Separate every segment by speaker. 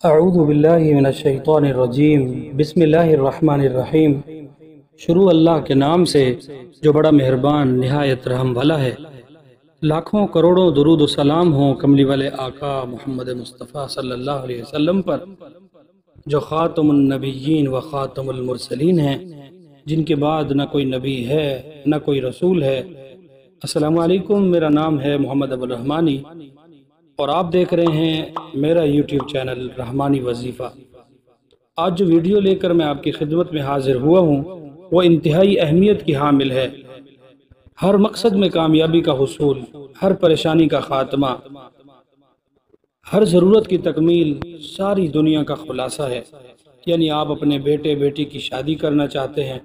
Speaker 1: اعوذ باللہ من الشیطان الرجیم بسم اللہ الرحمن الرحیم۔ شروع اللہ کے نام سے جو بڑا مہربان نہایت رحم والا ہے۔ لاکھوں کروڑوں درود و سلام ہوں کملی والے آقا محمد مصطفیٰ صلی اللہ علیہ وسلم پر، جو خاتم النبیین و خاتم المرسلین ہیں، جن کے بعد نہ کوئی نبی ہے نہ کوئی رسول ہے۔ السلام علیکم، میرا نام ہے محمد ابو الرحمانی اور آپ دیکھ رہے ہیں میرا یوٹیوب چینل رحمانی وظیفہ۔ آج جو ویڈیو لے کر میں آپ کی خدمت میں حاضر ہوا ہوں وہ انتہائی اہمیت کی حامل ہے۔ ہر مقصد میں کامیابی کا حصول، ہر پریشانی کا خاتمہ، ہر ضرورت کی تکمیل ساری دنیا کا خلاصہ ہے۔ یعنی آپ اپنے بیٹے بیٹی کی شادی کرنا چاہتے ہیں،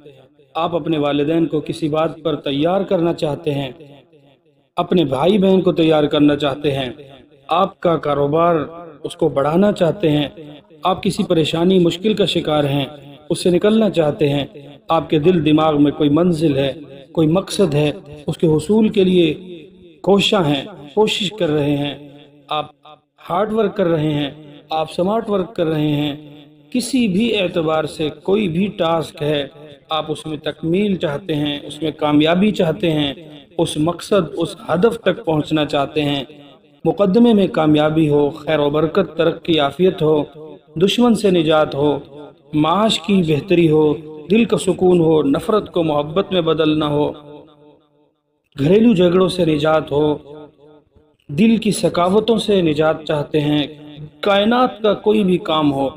Speaker 1: آپ اپنے والدین کو کسی بات پر تیار کرنا چاہتے ہیں، اپنے بھائی بہن کو تیار کرنا چاہتے ہیں، آپ کا کاروبار اس کو بڑھانا چاہتے ہیں، آپ کسی پریشانی مشکل کا شکار ہیں، اس سے نکلنا چاہتے ہیں، آپ کے دل دماغ میں کوئی منزل ہے، کوئی مقصد ہے، اس کے حصول کے لیے کوشاں ہیں، کوشش کر رہے ہیں، آپ ہارڈ ورک کر رہے ہیں، آپ سمارٹ ورک کر رہے ہیں، کسی بھی اعتبار سے کوئی بھی ٹاسک ہے، آپ اس میں تکمیل چاہتے ہیں، اس میں کامیابی چاہتے ہیں، اس مقصد اس ہدف تک پہنچنا چاہتے ہیں، مقدمے میں کامیابی ہو، خیر و برکت، ترقی عافیت ہو، دشمن سے نجات ہو، معاش کی بہتری ہو، دل کا سکون ہو، نفرت کو محبت میں بدلنا ہو، گھریلو جھگڑوں سے نجات ہو، دل کی ثقافتوں سے نجات چاہتے ہیں، کائنات کا کوئی بھی کام ہو،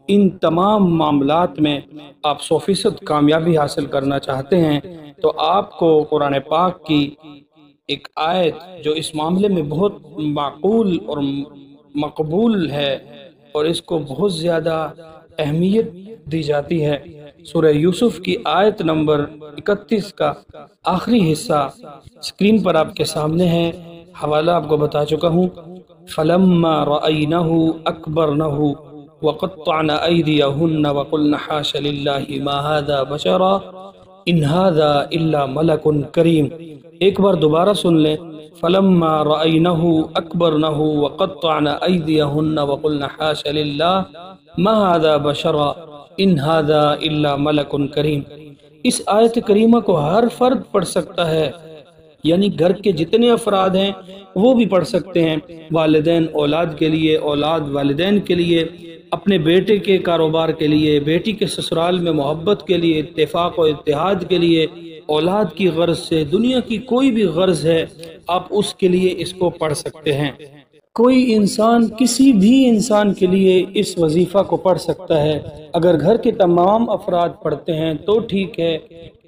Speaker 1: ان تمام معاملات میں آپ 100% کامیابی حاصل کرنا چاہتے ہیں تو آپ کو قرآن پاک کی ایک آیت جو اس معاملے میں بہت معقول اور مقبول ہے اور اس کو بہت زیادہ اہمیت دی جاتی ہے، سورہ یوسف کی آیت نمبر 31 کا آخری حصہ سکرین پر آپ کے سامنے ہے۔ حوالہ آپ کو بتا چکا ہوں۔ فَلَمَّا رَأَيْنَهُ أَكْبَرْنَهُ وَقَطَّعْنَ أَيْدِيَهُنَّ وَقُلْنَ حَاشَ لِلَّهِ مَا هَذَا بَشَرًا إِنْ هَذَا إِلَّا مَلَكٌ كَرِيمٌ۔ ایک بار دوبارہ سن لیں۔ فَلَمَّا رَأَيْنَهُ أَكْبَرْنَهُ وَقَطَّعْنَ أَيْدِيَهُنَّ وَقُلْنَ حَاشَ لِلَّهِ مَا هَذَا بَشَرًا إِنْ هَذَا إِلَّا مَلَكٌ كَرِيمٌ۔ اس آیت کریمہ کو ہر فرد پڑھ سکتا ہے، یعنی گھر کے جتنے افراد ہیں وہ بھی پڑھ سکتے ہیں، والدین اولاد کے لیے، اولاد والدین کے لیے، اپنے بیٹے کے کاروبار کے لیے، بیٹی کے سسرال میں محبت کے لیے، اتفاق و اتحاد کے لیے، اولاد کی غرض سے، دنیا کی کوئی بھی غرض ہے آپ اس کے لیے اس کو پڑھ سکتے ہیں۔ کوئی انسان کسی بھی انسان کے لیے اس وظیفہ کو پڑھ سکتا ہے۔ اگر گھر کے تمام افراد پڑھتے ہیں تو ٹھیک ہے،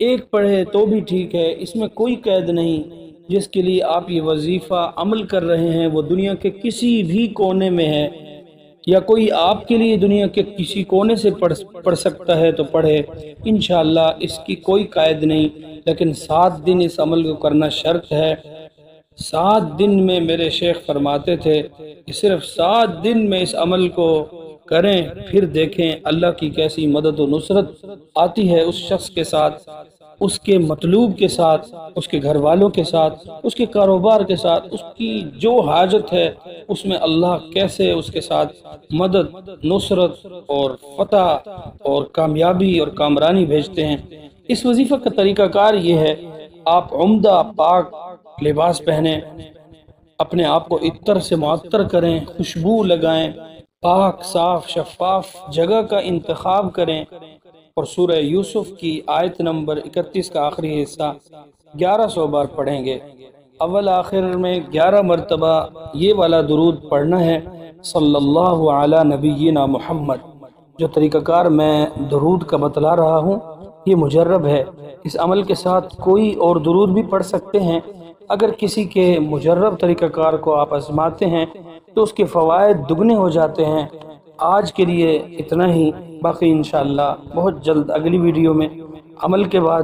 Speaker 1: ایک پڑھے تو بھی ٹھیک ہے، اس میں کوئی قید نہیں۔ جس کے لیے آپ یہ وظیفہ عمل کر رہے ہیں وہ دنیا کے کسی بھی کونے میں ہے، یا کوئی آپ کے لیے دنیا کے کسی کونے سے پڑھ سکتا ہے تو پڑھے، انشاءاللہ اس کی کوئی قید نہیں، لیکن 7 دن اس عمل کو کرنا شرط ہے۔ 7 دن میں میرے شیخ فرماتے تھے کہ صرف 7 دن میں اس عمل کو کریں، پھر دیکھیں اللہ کی کیسی مدد و نصرت آتی ہے اس شخص کے ساتھ، اس کے مطلوب کے ساتھ، اس کے گھر والوں کے ساتھ، اس کے کاروبار کے ساتھ، اس کی جو حاجت ہے اس میں اللہ کیسے اس کے ساتھ مدد، نصرت اور فتح اور کامیابی اور کامرانی بھیجتے ہیں۔ اس وظیفہ کا طریقہ کار یہ ہے، آپ عمدہ پاک لباس پہنیں، اپنے آپ کو عطر سے معطر کریں، خوشبو لگائیں، پاک صاف شفاف جگہ کا انتخاب کریں اور سورہ یوسف کی آیت نمبر 31 کا آخری حصہ 1100 بار پڑھیں گے۔ اول آخر میں 11 مرتبہ یہ والا درود پڑھنا ہے، صلی اللہ علی نبینا محمد۔ جو طریقہ کار میں درود کا بتلا رہا ہوں یہ مجرب ہے، اس عمل کے ساتھ کوئی اور درود بھی پڑھ سکتے ہیں۔ اگر کسی کے مجرب طریقہ کار کو آپ آزماتے ہیں تو اس کے فوائد دگنے ہو جاتے ہیں۔ آج کے لیے اتنا ہی، باقی انشاءاللہ بہت جلد اگلی ویڈیو میں عمل کے بعد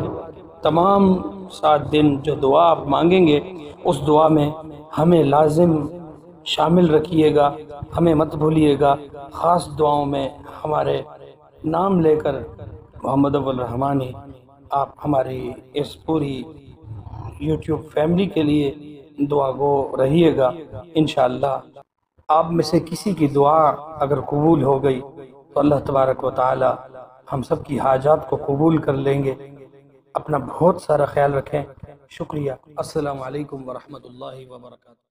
Speaker 1: تمام 7 دن جو دعا آپ مانگیں گے اس دعا میں ہمیں لازم شامل رکھیے گا، ہمیں مت بھولیے گا۔ خاص دعاؤں میں ہمارے نام لے کر محمد ابو الرحمانی آپ ہماری اس پوری یوٹیوب فیملی کے لیے دعا گو رہیے گا انشاءاللہ۔ آپ میں سے کسی کی دعا اگر قبول ہو گئی تو اللہ تبارک و تعالی ہم سب کی حاجات کو قبول کر لیں گے۔ اپنا بہت سارا خیال رکھیں۔ شکریہ۔ السلام علیکم ورحمۃ اللہ وبرکاتہ۔